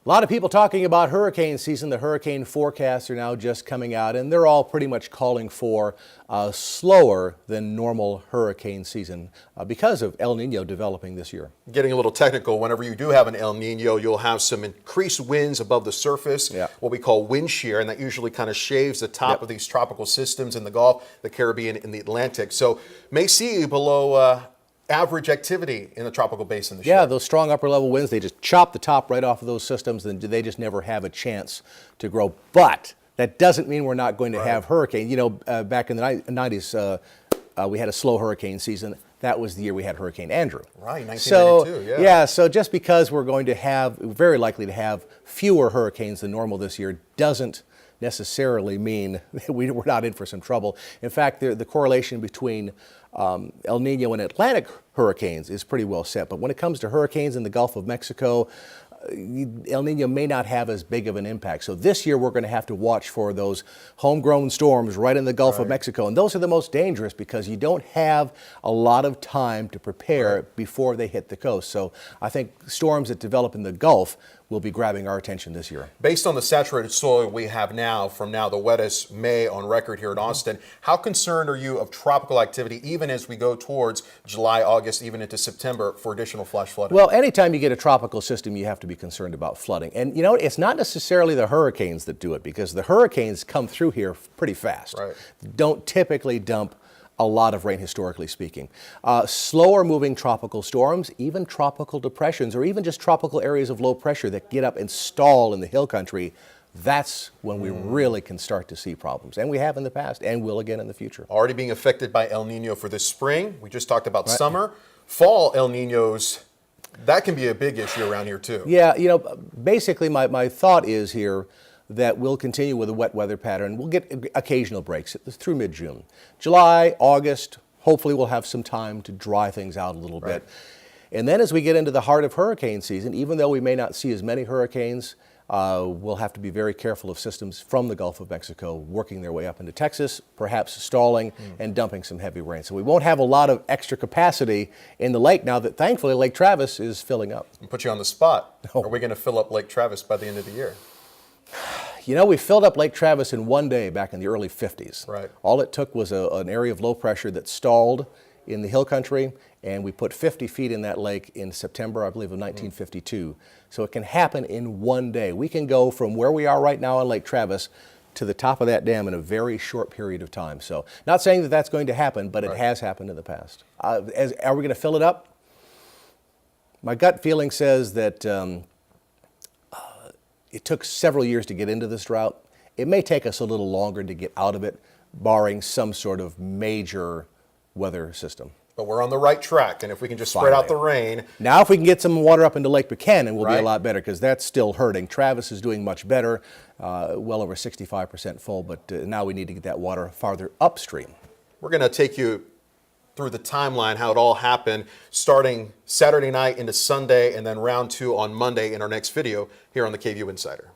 A lot of people talking about hurricane season. The hurricane forecasts are now just coming out, and they're all pretty much calling for a slower than normal hurricane season because of El Nino developing this year. Getting a little technical, whenever you do have an El Nino, you'll have some increased winds above the surface, what we call wind shear, and that usually kind of shaves the top of these tropical systems in the Gulf, the Caribbean, and the Atlantic. So may see below average activity in the tropical basin this year. Yeah, those strong upper level winds, they just chop the top right off of those systems, and they just never have a chance to grow. But that doesn't mean we're not going to have hurricanes. You know, back in the 90s, we had a slow hurricane season. That was the year we had Hurricane Andrew. Right, 1992, so just because we're going to have, very likely to have fewer hurricanes than normal this year doesn't necessarily mean we're not in for some trouble. In fact, the correlation between El Nino and Atlantic hurricanes is pretty well set. But when it comes to hurricanes in the Gulf of Mexico, El Nino may not have as big of an impact. So this year we're going to have to watch for those homegrown storms right in the Gulf of Mexico. And those are the most dangerous because you don't have a lot of time to prepare before they hit the coast. So I think storms that develop in the Gulf will be grabbing our attention this year. Based on the saturated soil we have now, from now the wettest May on record here in Austin, how concerned are you of tropical activity even as we go towards July, August, even into September for additional flash flooding? Well, anytime you get a tropical system, you have to be concerned about flooding. And you know, it's not necessarily the hurricanes that do it because the hurricanes come through here pretty fast. Don't typically dump a lot of rain, historically speaking. Slower moving tropical storms, even tropical depressions, or even just tropical areas of low pressure that get up and stall in the hill country, that's when we really can start to see problems. And we have in the past and will again in the future. Already being affected by El Nino for this spring. We just talked about summer. Fall El Ninos, that can be a big issue around here too. Yeah, you know, basically my thought is here that we'll continue with a wet weather pattern. We'll get occasional breaks through mid-June. July, August, hopefully we'll have some time to dry things out a little bit. And then as we get into the heart of hurricane season, even though we may not see as many hurricanes, we'll have to be very careful of systems from the Gulf of Mexico working their way up into Texas, perhaps stalling and dumping some heavy rain. So we won't have a lot of extra capacity in the lake now that thankfully Lake Travis is filling up. I'll put you on the spot. Are we going to fill up Lake Travis by the end of the year? You know, we filled up Lake Travis in one day back in the early 50s. All it took was an area of low pressure that stalled in the hill country, and we put 50 feet in that lake in September, I believe, of 1952. So it can happen in one day. We can go from where we are right now on Lake Travis to the top of that dam in a very short period of time. So not saying that that's going to happen, but it has happened in the past. Are we going to fill it up? My gut feeling says that it took several years to get into this drought. It may take us a little longer to get out of it, barring some sort of major weather system. But we're on the right track, and if we can just spread out the rain. Now if we can get some water up into Lake Buchanan, we'll be a lot better, because that's still hurting. Travis is doing much better, well over 65% full, but now we need to get that water farther upstream. We're going to take you through the timeline, how it all happened, starting Saturday night into Sunday, and then round 2 on Monday in our next video here on the KVUE Insider.